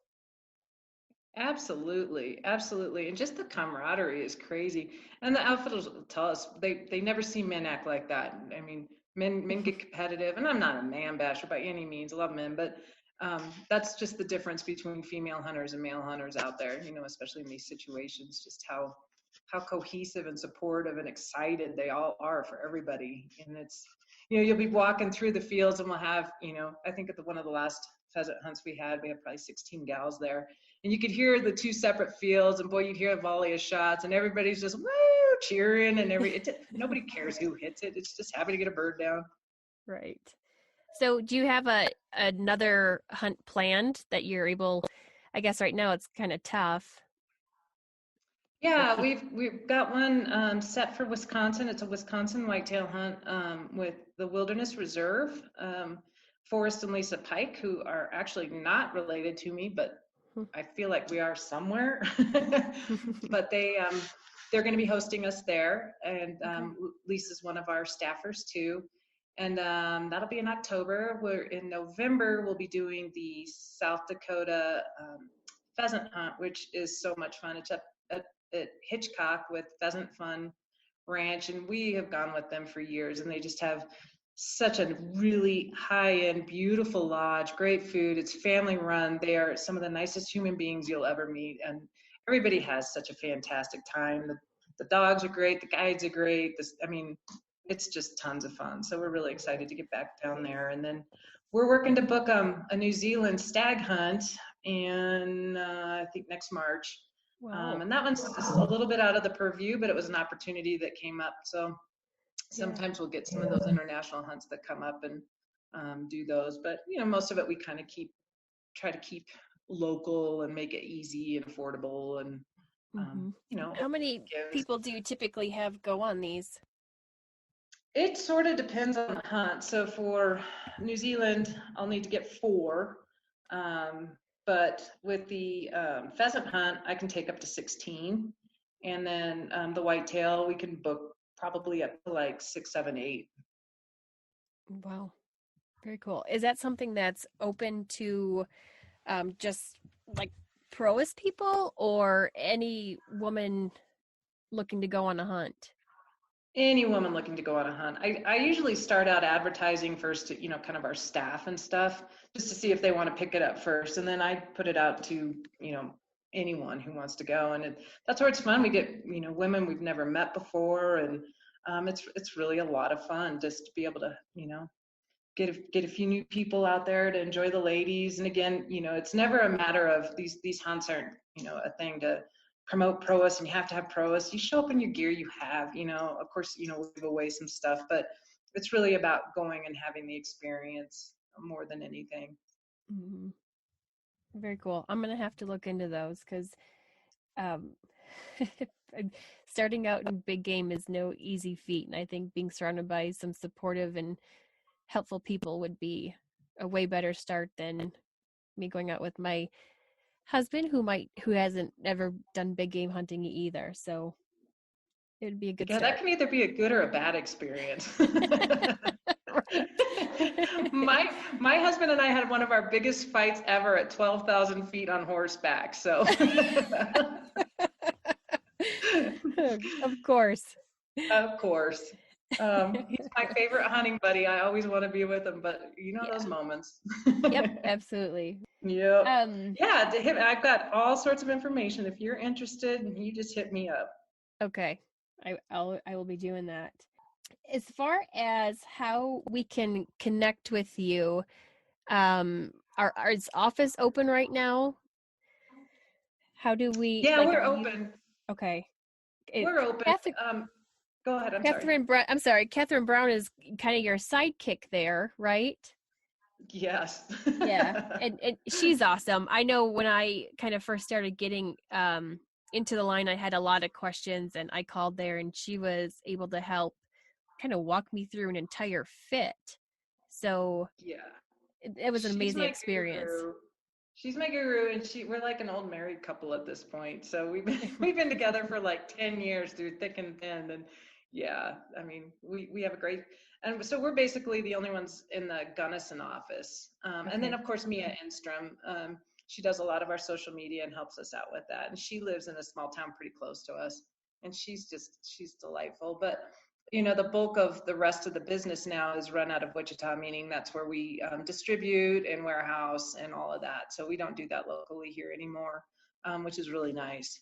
Absolutely. And just the camaraderie is crazy. And the outfitters will tell us they never see men act like that. I mean, men get competitive, and I'm not a man basher by any means. I love men, but that's just the difference between female hunters and male hunters out there, especially in these situations, just how cohesive and supportive and excited they all are for everybody. And it's, you'll be walking through the fields, and we'll have, I think at one of the last pheasant hunts we had probably 16 gals there, and you could hear the two separate fields, and boy, you'd hear a volley of shots, and everybody's just woo, cheering, and nobody cares who hits it. It's just happy to get a bird down. Right. So do you have another hunt planned that you're able, I guess right now it's kind of tough. Yeah, we've got one set for Wisconsin. It's a Wisconsin whitetail hunt with the Wilderness Reserve. Forrest and Lisa Pike, who are actually not related to me, but I feel like we are somewhere. But they're going to be hosting us there, and Lisa's one of our staffers too. And that'll be in October. In November, we'll be doing the South Dakota pheasant hunt, which is so much fun. It's up at Hitchcock with Pheasant Fun Ranch, and we have gone with them for years, and they just have such a really high-end, beautiful lodge, great food. It's family run. They are some of the nicest human beings you'll ever meet, and everybody has such a fantastic time. The dogs are great, the guides are great. It's just tons of fun. So we're really excited to get back down there. And then we're working to book a New Zealand stag hunt in I think next March. Wow. And that one's just a little bit out of the purview, but it was an opportunity that came up. So sometimes we'll get some of those international hunts that come up and do those. But, most of it we kind of try to keep local and make it easy and affordable. And, how many people do you typically have go on these? It sort of depends on the hunt. So for New Zealand, I'll need to get 4. But with the pheasant hunt, I can take up to 16. And then the whitetail, we can book probably up to like 6, 7, 8. Wow. Very cool. Is that something that's open to just like Prois people or any woman looking to go on a hunt? Any woman looking to go on a hunt. I usually start out advertising first to, kind of our staff and stuff, just to see if they want to pick it up first. And then I put it out to, anyone who wants to go. And that's where it's fun. We get, women we've never met before. And it's really a lot of fun just to be able to, get a few new people out there to enjoy the ladies. And again, it's never a matter of these hunts aren't, a thing to promote Prois and you have to have Prois. You show up in your gear you have, of course, we give away some stuff, but it's really about going and having the experience more than anything. Mm-hmm. Very cool. I'm going to have to look into those because starting out in big game is no easy feat. And I think being surrounded by some supportive and helpful people would be a way better start than me going out with my husband who hasn't ever done big game hunting either. So it would be a good start. That can either be a good or a bad experience. My husband and I had one of our biggest fights ever at 12,000 feet on horseback. So Of course. He's my favorite hunting buddy. I always want to be with him, but those moments. Yep, absolutely. Yep. I've got all sorts of information. If you're interested, you just hit me up. Okay. I will be doing that. As far as how we can connect with you, is office open right now? How do we? Yeah, we're open. Okay. We're open. Go ahead. I'm sorry. Catherine Brown is kind of your sidekick there, right? Yes. Yeah. And she's awesome. I know when I kind of first started getting into the line, I had a lot of questions and I called there and she was able to help kind of walk me through an entire fit. So yeah, it was an amazing experience. She's my guru, and we're like an old married couple at this point. So we've been together for like 10 years through thick and thin. And yeah, I mean, we have a great, and so we're basically the only ones in the Gunnison office. And then of course, Mia Enstrom, she does a lot of our social media and helps us out with that. And she lives in a small town pretty close to us. And she's delightful. But, the bulk of the rest of the business now is run out of Wichita, meaning that's where we distribute and warehouse and all of that. So we don't do that locally here anymore, which is really nice.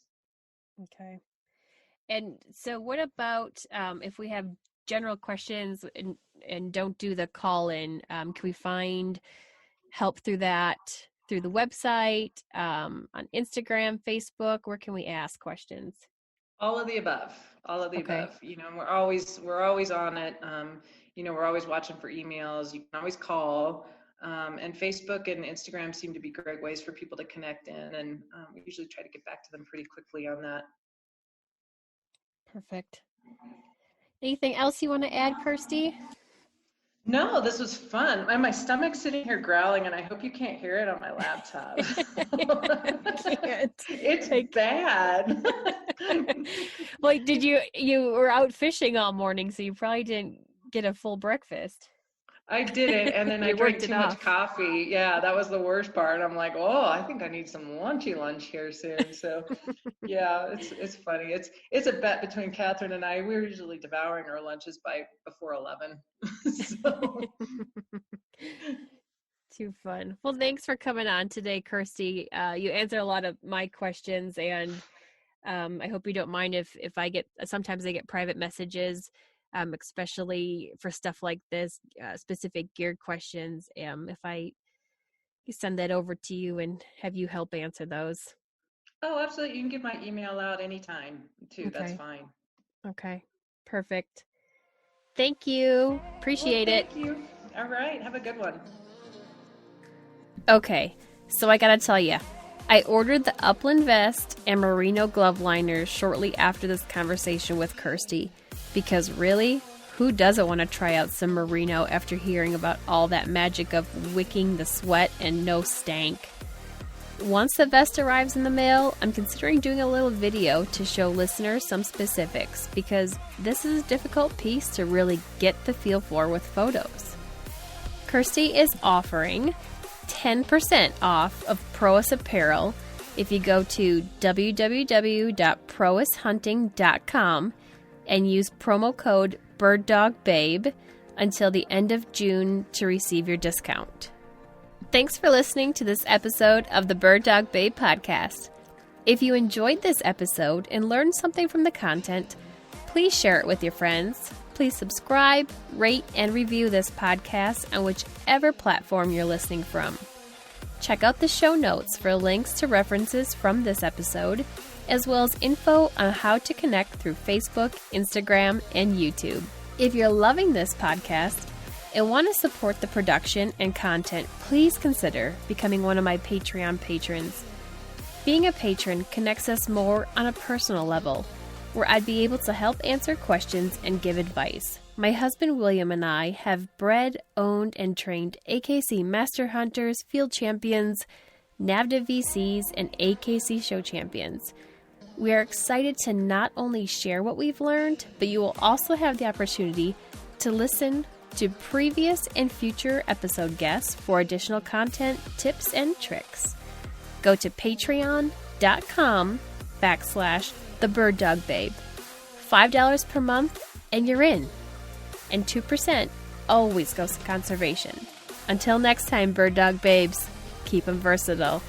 Okay. And so what about if we have general questions and don't do the call-in, can we find help through that, through the website, on Instagram, Facebook? Where can we ask questions? All of the above. Above. We're always on it. We're always watching for emails. You can always call. And Facebook and Instagram seem to be great ways for people to connect in. And we usually try to get back to them pretty quickly on that. Perfect. Anything else you want to add, Kirstie? No, this was fun. And my stomach's sitting here growling, and I hope you can't hear it on my laptop. It's bad. Well, you were out fishing all morning, so you probably didn't get a full breakfast. I didn't, and then I drank too much coffee. Yeah, that was the worst part. I'm like, I think I need some lunch here soon. So, yeah, it's funny. It's a bet between Catherine and I. We're usually devouring our lunches before 11. So. Too fun. Well, thanks for coming on today, Kirstie. You answered a lot of my questions, and I hope you don't mind if sometimes I get private messages. Especially for stuff like this, specific geared questions. If I send that over to you and have you help answer those. Oh, absolutely. You can give my email out anytime too. Okay. That's fine. Okay, perfect. Thank you. Appreciate it. Thank you. All right. Have a good one. Okay, so I gotta tell you, I ordered the Upland Vest and Merino glove liners shortly after this conversation with Kirstie. Because really, who doesn't want to try out some Merino after hearing about all that magic of wicking the sweat and no stank? Once the vest arrives in the mail, I'm considering doing a little video to show listeners some specifics because this is a difficult piece to really get the feel for with photos. Kirstie is offering 10% off of Prois Apparel if you go to www.proishunting.com and use promo code BirdDogBabe until the end of June to receive your discount. Thanks for listening to this episode of the Bird Dog Babe podcast. If you enjoyed this episode and learned something from the content, please share it with your friends. Please subscribe, rate, and review this podcast on whichever platform you're listening from. Check out the show notes for links to references from this episode, as well as info on how to connect through Facebook, Instagram, and YouTube. If you're loving this podcast and want to support the production and content, please consider becoming one of my Patreon patrons. Being a patron connects us more on a personal level, where I'd be able to help answer questions and give advice. My husband William and I have bred, owned, and trained AKC Master Hunters, Field Champions, NAVDA VCs, and AKC Show Champions. We are excited to not only share what we've learned, but you will also have the opportunity to listen to previous and future episode guests for additional content, tips, and tricks. Go to patreon.com/thebirddogbabe. $5 per month and you're in. And 2% always goes to conservation. Until next time, bird dog babes, keep them versatile.